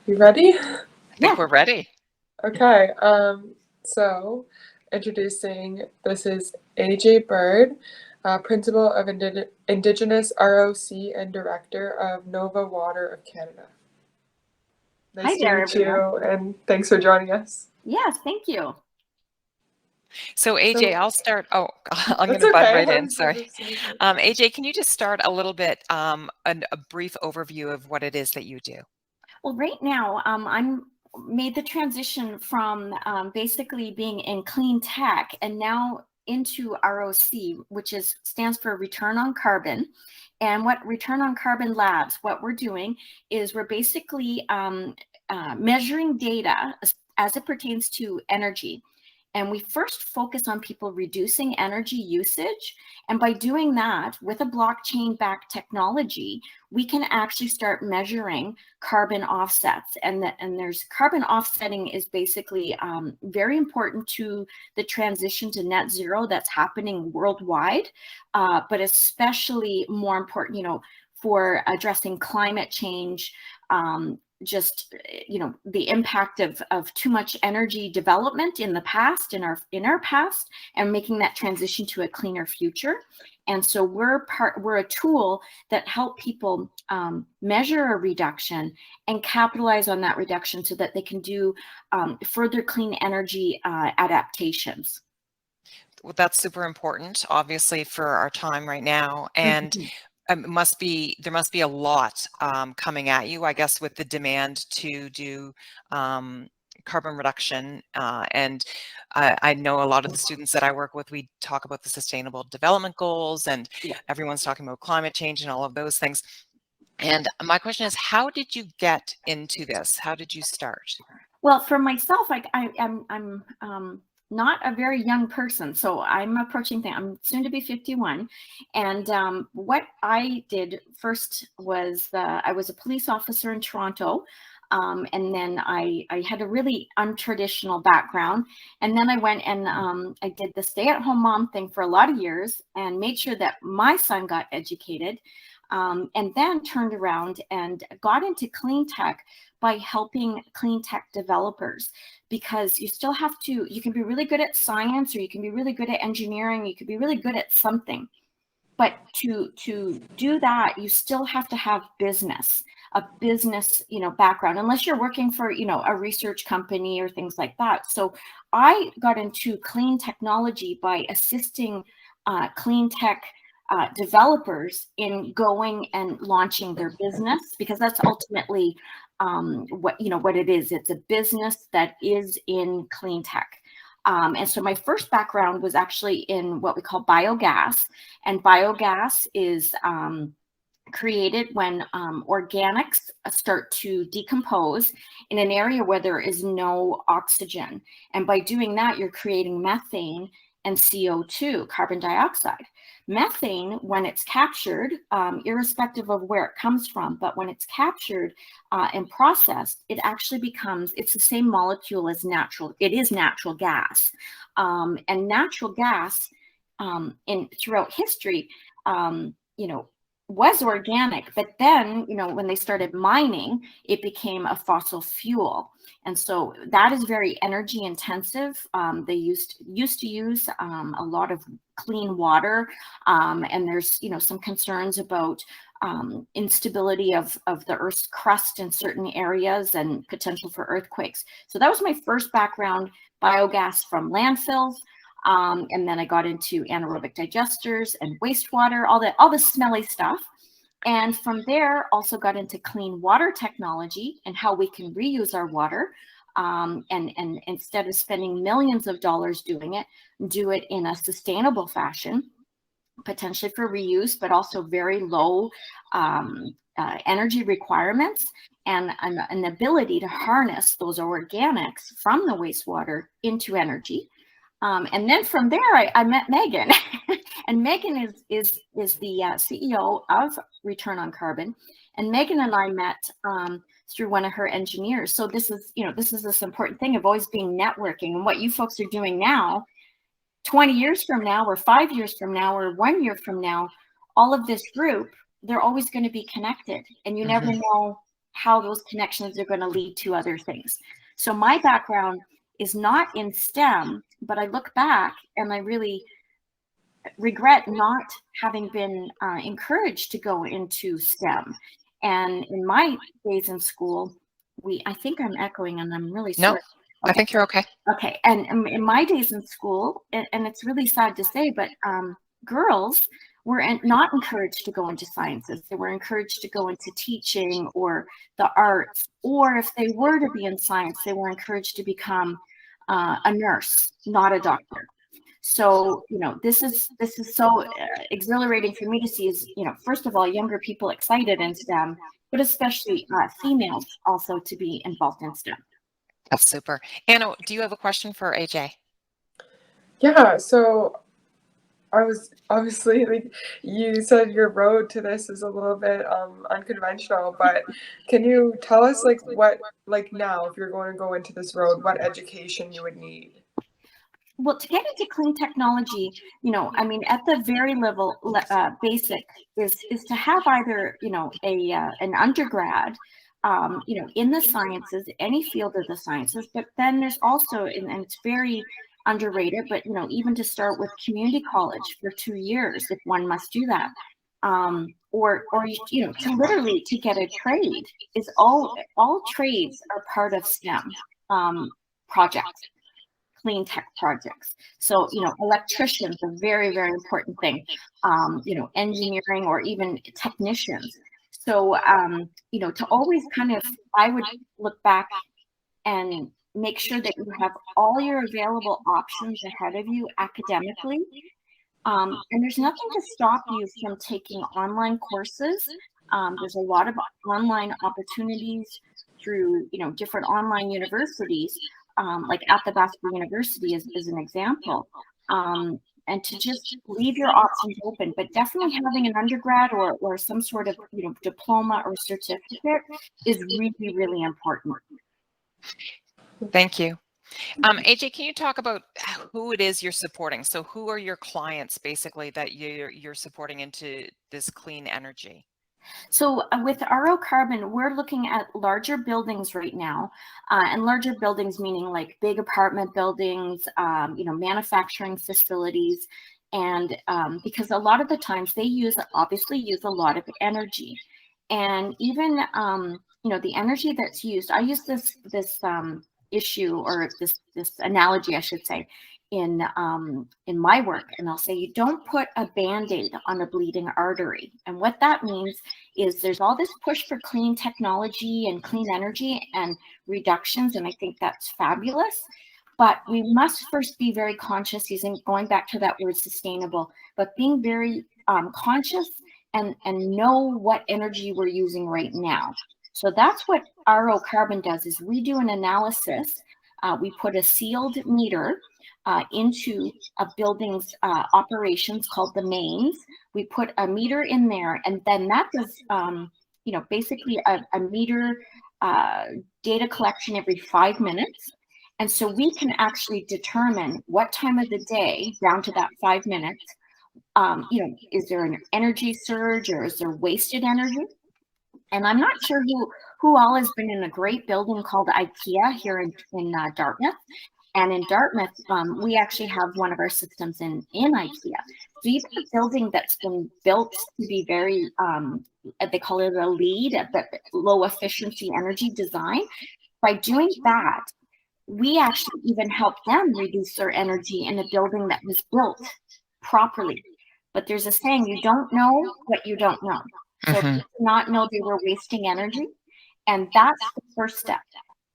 You ready? I think Yeah. we're ready. Okay. So introducing this is AJ Bird, Principal of Indigenous ROC and Director of Nova Water of Canada. Hi Nice to there, meet everyone. you, and thanks for joining us. Yes, thank you. So AJ, So I'll start. Oh, I'm going that's to butt okay. right I in. was Sorry. just saying. AJ, can you just start a little bit, a brief overview of what it is that you do? Well, right now, I'm made the transition from basically being in clean tech and now into ROC, which stands for Return on Carbon. And what Return on Carbon Labs, what we're doing is we're basically measuring data as it pertains to energy. And we first focus on people reducing energy usage. And by doing that with a blockchain backed technology, we can actually start measuring carbon offsets. And there's carbon offsetting is basically very important to the transition to net zero that's happening worldwide, but especially more important, for addressing climate change, just the impact of too much energy development in the past, in our past, and making that transition to a cleaner future. And so we're a tool that help people measure a reduction and capitalize on that reduction so that they can do further clean energy adaptations. Well, that's super important, obviously, for our time right now. And Mhm. there must be a lot coming at you, I guess, with the demand to do carbon reduction. And I know a lot of the students that I work with, we talk about the Sustainable Development Goals, and Yeah. everyone's talking about climate change and all of those things. And my question is, how did you get into this? How did you start? Well, for myself, I'm not a very young person, so I'm soon to be 51, and what I did first was I was a police officer in Toronto, and then I had a really untraditional background, and then I went and I did the stay-at-home mom thing for a lot of years and made sure that my son got educated. And then turned around and got into clean tech by helping clean tech developers, because you can be really good at science, or you can be really good at engineering, you could be really good at something. But to do that, you still have to have a business, background, unless you're working for, a research company or things like that. So I got into clean technology by assisting clean tech developers in going and launching their business, because that's ultimately what it is. It's a business that is in clean tech. And so my first background was actually in what we call biogas, and biogas is created when organics start to decompose in an area where there is no oxygen. And by doing that, you're creating methane and CO2, carbon dioxide. Methane, when it's captured, irrespective of where it comes from, but when it's captured and processed, it's the same molecule as it is natural gas. And natural gas throughout history, you know, was organic, but then, when they started mining, it became a fossil fuel. And so that is very energy intensive. They used to use a lot of clean water. And there's, some concerns about instability of the Earth's crust in certain areas and potential for earthquakes. So that was my first background, biogas from landfills. And then I got into anaerobic digesters and wastewater, all the smelly stuff. And from there, also got into clean water technology and how we can reuse our water. And instead of spending millions of dollars doing it, do it in a sustainable fashion, potentially for reuse, but also very low energy requirements, and an ability to harness those organics from the wastewater into energy. And then from there, I met Megan, and Megan is the CEO of Return on Carbon. And Megan and I met through one of her engineers. So this is this important thing of always being networking, and what you folks are doing now, 20 years from now, or 5 years from now, or 1 year from now, all of this group, they're always going to be connected, and you never Mhm. know how those connections are going to lead to other things. So my background is not in STEM, but I look back and I really regret not having been encouraged to go into STEM. And in my days in school, I think I'm echoing and I'm really No, sorry. I think you're okay. Okay. And in my days in school, and it's really sad to say, but girls were not encouraged to go into sciences. They were encouraged to go into teaching or the arts, or if they were to be in science, they were encouraged to become a nurse, not a doctor. So, this is so exhilarating for me to see is, first of all, younger people excited in STEM, but especially females also to be involved in STEM. That's super. Anna, do you have a question for AJ? Yeah, so I was obviously, like you said, your road to this is a little bit unconventional, but can you tell us what now, if you're going to go into this road, what education you would need? Well, to get into clean technology, I mean, at the very level, basic is to have either, an undergrad, in the sciences, any field of the sciences, but then there's also, and it's very underrated, but, even to start with community college for 2 years, if one must do that, or, to literally to get a trade is all trades are part of STEM projects. Clean tech projects. So, electricians, a very, very important thing, engineering or even technicians. So, to always I would look back and make sure that you have all your available options ahead of you academically. And there's nothing to stop you from taking online courses. There's a lot of online opportunities through, different online universities, like Athabasca University is an example. And to just leave your options open, but definitely having an undergrad or some sort of, diploma or certificate is really, really important. Thank you. AJ, can you talk about who it is you're supporting? So who are your clients basically that you're supporting into this clean energy? So with RO Carbon, we're looking at larger buildings right now, and larger buildings meaning like big apartment buildings, manufacturing facilities, and because a lot of the times they obviously use a lot of energy, and even the energy that's used. I use this issue or this analogy, I should say, in my work, and I'll say you don't put a band-aid on a bleeding artery. And what that means is there's all this push for clean technology and clean energy and reductions, and I think that's fabulous. But we must first be very conscious, going back to that word sustainable, but being very conscious and know what energy we're using right now. So that's what RO Carbon does, is we do an analysis. We put a sealed meter into a building's operations called the mains. We put a meter in there, and then that does, basically a meter data collection every 5 minutes. And so we can actually determine what time of the day, down to that 5 minutes, is there an energy surge or is there wasted energy? And I'm not sure who all has been in a great building called IKEA here in Dartmouth. And in Dartmouth, we actually have one of our systems in IKEA. So even a building that's been built to be very, they call it a LEED, but low efficiency energy design. By doing that, we actually even help them reduce their energy in a building that was built properly. But there's a saying, you don't know what you don't know. So they did not know they were wasting energy. And that's the first step.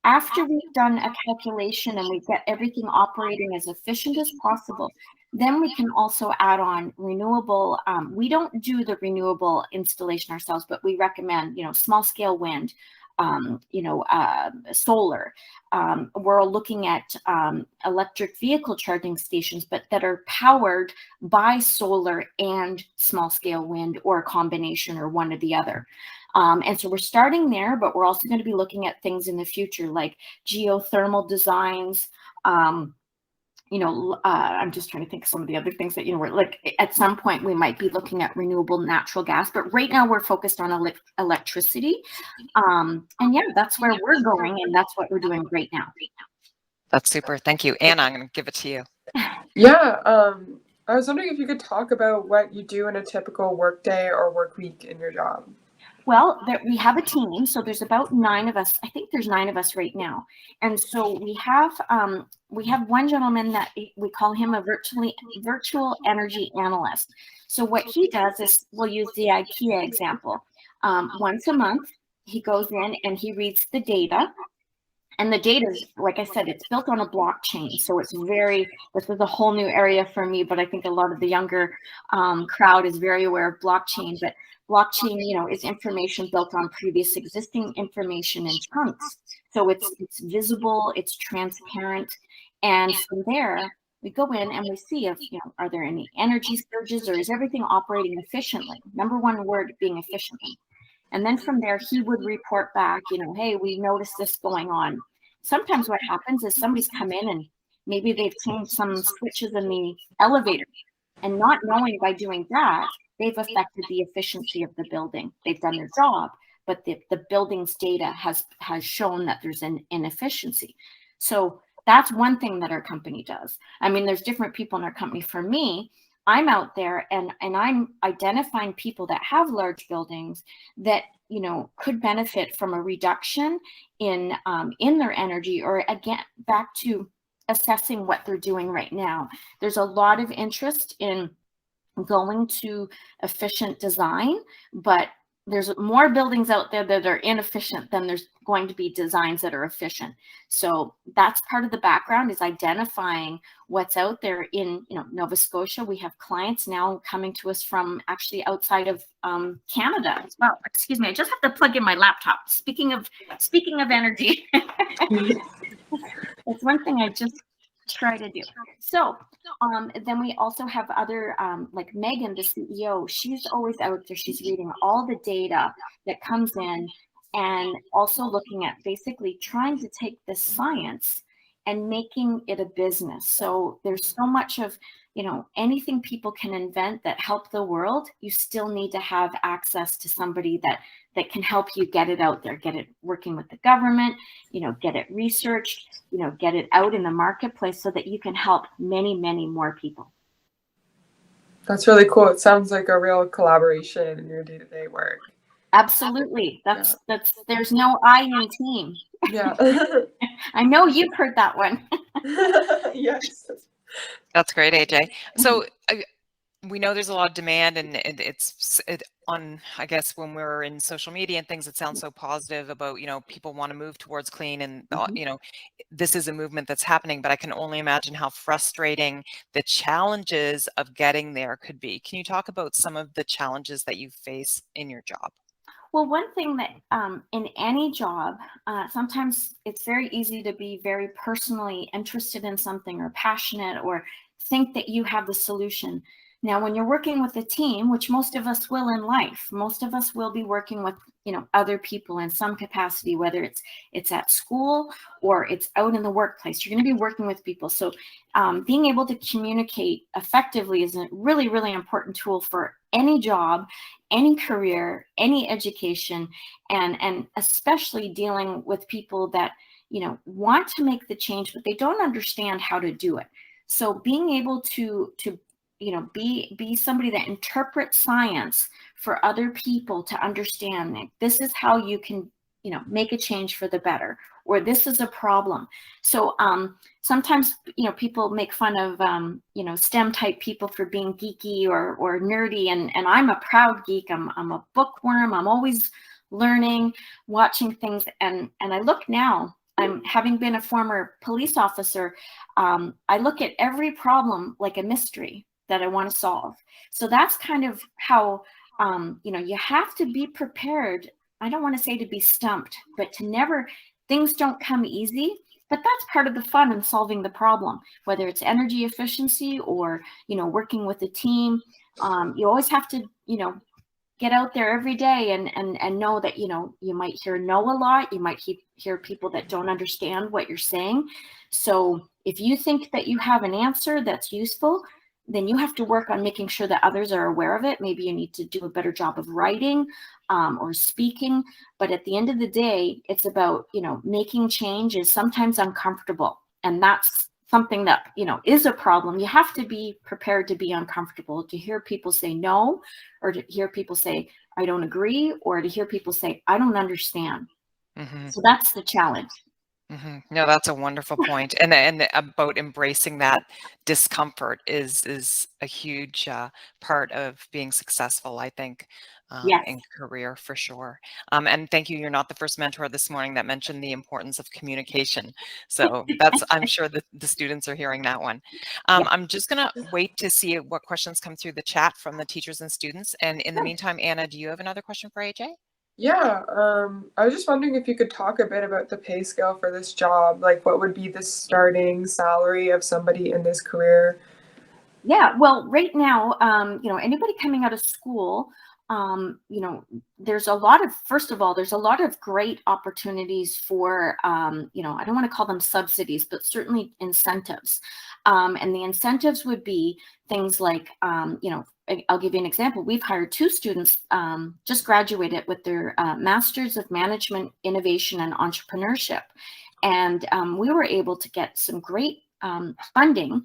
After we've done a calculation and we get everything operating as efficient as possible, then we can also add on renewable. We don't do the renewable installation ourselves, but we recommend, small scale wind, solar. We're looking at electric vehicle charging stations, but that are powered by solar and small scale wind, or a combination, or one or the other. And so we're starting there, but we're also going to be looking at things in the future like geothermal designs, I'm just trying to think of some of the other things that, we're like, at some point we might be looking at renewable natural gas, but right now we're focused on electricity. And yeah, that's where we're going, and that's what we're doing right now. That's super. Thank you. Anna, I'm going to give it to you. Yeah, I was wondering if you could talk about what you do in a typical work day or work week in your job. Well, we have a team, so there's about 9 of us. I think there's 9 of us right now, and so we have one gentleman that we call him a virtual energy analyst. So what he does is, we'll use the IKEA example. Once a month, he goes in and he reads the data. And the data is, like I said, it's built on a blockchain. So this is a whole new area for me, but I think a lot of the younger crowd is very aware of blockchain. But blockchain, is information built on previous existing information in chunks. So it's visible, it's transparent. And from there, we go in and we see if, are there any energy surges, or is everything operating efficiently? Number one word being efficiently. And then from there, he would report back, hey, we noticed this going on. Sometimes what happens is somebody's come in and maybe they've changed some switches in the elevator, and not knowing by doing that, they've affected the efficiency of the building. They've done their job, but the building's data has shown that there's an inefficiency. So that's one thing that our company does. I mean, there's different people in our company. For me, I'm out there and I'm identifying people that have large buildings that, could benefit from a reduction in their energy, or again, back to assessing what they're doing right now. There's a lot of interest in going to efficient design, but there's more buildings out there that are inefficient than there's going to be designs that are efficient. So that's part of the background, is identifying what's out there in Nova Scotia. We have clients now coming to us from actually outside of Canada as well. Excuse me, I just have to plug in my laptop. Speaking of energy, that's one thing I just try to do. So then we also have other like Megan, the CEO. She's always out there. She's reading all the data that comes in, and also looking at basically trying to take the science and making it a business. So there's so much of anything people can invent that help the world. You still need to have access to somebody that can help you get it out there, get it working with the government, get it researched, get it out in the marketplace so that you can help many, many more people. That's really cool. It sounds like a real collaboration in your day-to-day work. Absolutely. That's there's no I in team. Yeah. I know you've heard that one. Yes. That's great, AJ. So we know there's a lot of demand, and it's on, I guess, when we're in social media and things, it sounds so positive about, people want to move towards clean, and, this is a movement that's happening, but I can only imagine how frustrating the challenges of getting there could be. Can you talk about some of the challenges that you face in your job? Well, one thing that in any job, sometimes it's very easy to be very personally interested in something, or passionate, or think that you have the solution. Now, when you're working with a team, which most of us will in life, most of us will be working with, other people in some capacity, whether it's at school or it's out in the workplace. You're going to be working with people. So being able to communicate effectively is a really, really important tool for any job, any career, any education, and especially dealing with people that, want to make the change, but they don't understand how to do it. So being able to be somebody that interprets science for other people to understand that this is how you can, make a change for the better, or this is a problem. So sometimes, people make fun of, STEM type people for being geeky or nerdy. And I'm a proud geek. I'm a bookworm. I'm always learning, watching things. And I look now, I'm having been a former police officer. I look at every problem like a mystery that I want to solve. So that's kind of how, you have to be prepared. I don't want to say to be stumped, but things don't come easy, but that's part of the fun in solving the problem, whether it's energy efficiency or, working with a team. You always have to, get out there every day and know that, you might hear no a lot. You might hear people that don't understand what you're saying. So if you think that you have an answer that's useful, then you have to work on making sure that others are aware of it. Maybe you need to do a better job of writing or speaking. But at the end of the day, it's about, making change is sometimes uncomfortable. And that's something that, is a problem. You have to be prepared to be uncomfortable, to hear people say no, or to hear people say, I don't agree, or to hear people say, I don't understand. So that's the challenge. No, that's a wonderful point. And about embracing that discomfort is a huge part of being successful, I think, Yes. in career for sure. And thank you. You're not the first mentor this morning that mentioned the importance of communication. So I'm sure that the students are hearing that one. Yeah. I'm just going to wait to see what questions come through the chat from the teachers and students. And in the meantime, Anna, do you have another question for AJ? Yeah, I was just wondering if you could talk a bit about the pay scale for this job. Like, what would be the starting salary of somebody in this career? Yeah, well, right now, anybody coming out of school, there's a lot of, first of all, there's a lot of great opportunities for, I don't want to call them subsidies, but certainly incentives. And the incentives would be things like, I'll give you an example. We've hired 2 students, just graduated with their Masters of Management, Innovation, and Entrepreneurship. And we were able to get some great funding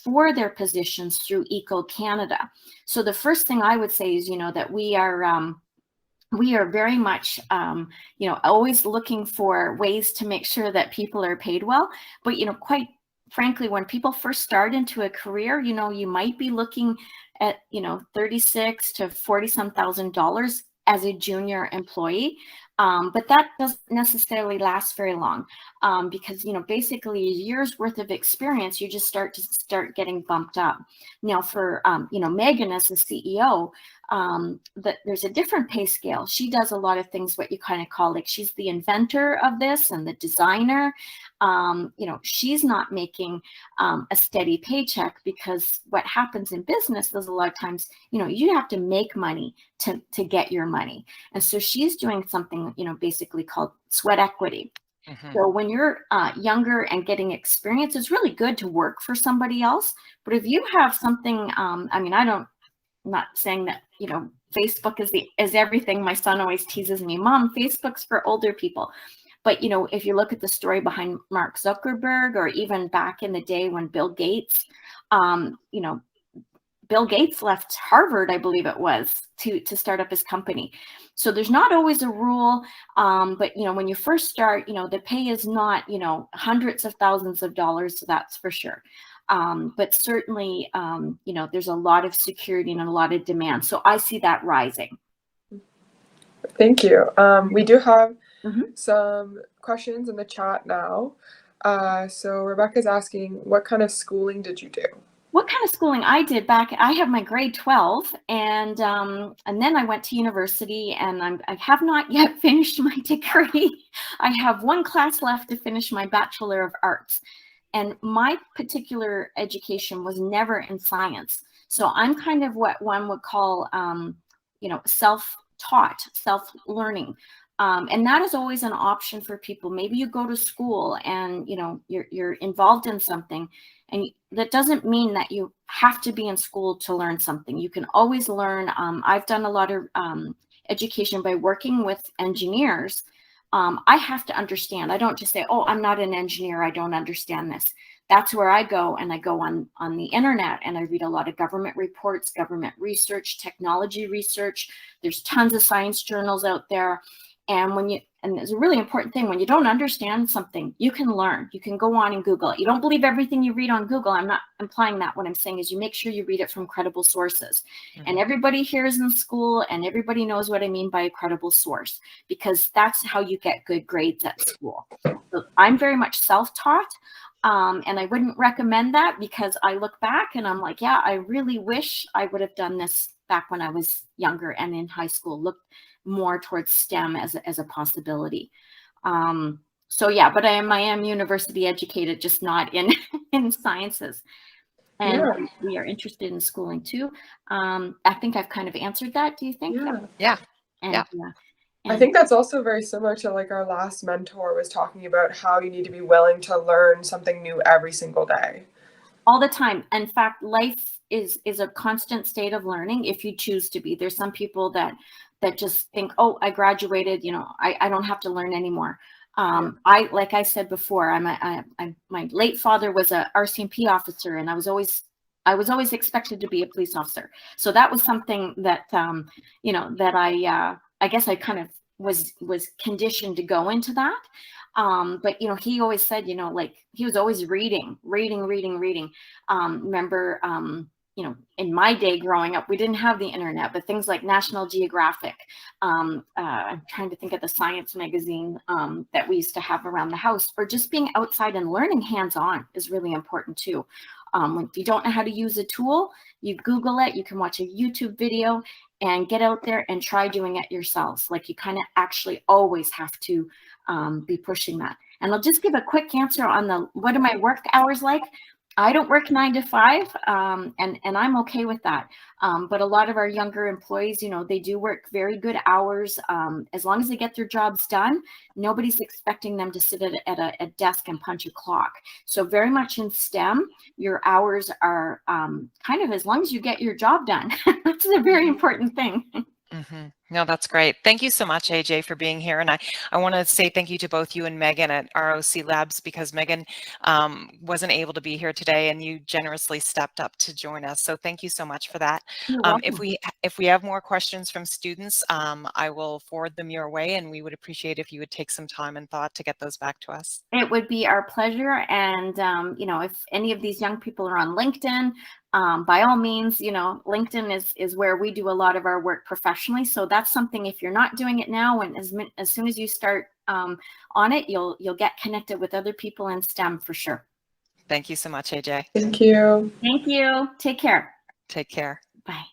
for their positions through Eco Canada. So the first thing I would say is, that we are very much, always looking for ways to make sure that people are paid well. But, quite frankly, when people first start into a career, you might be looking at, $36,000 to $40-some thousand as a junior employee. But that doesn't necessarily last very long because, basically a year's worth of experience, you just start getting bumped up. Now for, Megan as the CEO, there's a different pay scale. She does a lot of things, what you kind of call, like, she's the inventor of this and the designer. She's not making a steady paycheck, because what happens in business is a lot of times, you have to make money to get your money. And so she's doing something, basically called sweat equity. So when you're younger and getting experience, it's really good to work for somebody else. But if you have something, I'm not saying that, Facebook is everything. My son always teases me, Mom, Facebook's for older people. But, if you look at the story behind Mark Zuckerberg, or even back in the day when Bill Gates, Bill Gates left Harvard, I believe it was, to start up his company. So there's not always a rule, but when you first start, the pay is not, hundreds of thousands of dollars, so that's for sure. But certainly, there's a lot of security and a lot of demand. So I see that rising. Thank you. We do have some questions in the chat now. So Rebecca's asking, what kind of schooling did you do? What kind of schooling I did back, I have my grade 12, and then I went to university, and I have not yet finished my degree. I have 1 class left to finish my Bachelor of Arts. And my particular education was never in science. So I'm kind of what one would call, self-taught, self-learning. And that is always an option for people. Maybe you go to school and, you're involved in something, and that doesn't mean that you have to be in school to learn something. You can always learn. I've done a lot of education by working with engineers. I have to understand. I don't just say, oh, I'm not an engineer, I don't understand this. That's where I go, and I go on the internet, and I read a lot of government reports, government research, technology research. There's tons of science journals out there. And it's a really important thing, when you don't understand something, you can learn. You can go on and Google it. You don't believe everything you read on Google. I'm not implying that. What I'm saying is you make sure you read it from credible sources. And everybody here is in school, and everybody knows what I mean by a credible source, because that's how you get good grades at school. So I'm very much self-taught. And I wouldn't recommend that, because I look back and I'm like, yeah, I really wish I would have done this back when I was younger and in high school, looked more towards STEM as a possibility. So yeah, but I am university educated, just not in sciences. And we are interested in schooling too. I think I've kind of answered that. Do you think? Yeah. And I think that's also very similar to like our last mentor was talking about how you need to be willing to learn something new every single day. All the time. In fact, life is a constant state of learning if you choose to be. There's some people that just think, oh, I graduated, you know, I don't have to learn anymore. I, like I said before, my late father was a RCMP officer, and I was always expected to be a police officer. So that was something that, you know, that I guess I kind of was conditioned to go into that. But, you know, he always said, you know, like he was always reading. Remember, you know, in my day growing up, we didn't have the internet, but things like National Geographic, I'm trying to think of the science magazine that we used to have around the house, or just being outside and learning hands-on is really important too. If you don't know how to use a tool, you Google it, you can watch a YouTube video and get out there and try doing it yourselves. Like you kind of actually always have to be pushing that. And I'll just give a quick answer on the, what are my work hours like? I don't work 9 to 5, and I'm okay with that. But a lot of our younger employees, you know, they do work very good hours. As long as they get their jobs done, nobody's expecting them to sit at a desk and punch a clock. So very much in STEM, your hours are kind of as long as you get your job done. That's a very important thing. Mm-hmm. No, that's great. Thank you so much, AJ, for being here. And I want to say thank you to both you and Megan at ROC Labs, because Megan wasn't able to be here today and you generously stepped up to join us. So thank you so much for that. If we have more questions from students, I will forward them your way, and we would appreciate if you would take some time and thought to get those back to us. It would be our pleasure. And, you know, if any of these young people are on LinkedIn, by all means, you know, LinkedIn is where we do a lot of our work professionally. So that's something, if you're not doing it now, and as soon as you start on it, you'll get connected with other people in STEM for sure. Thank you so much, AJ. Thank you. Thank you. Take care. Take care. Bye.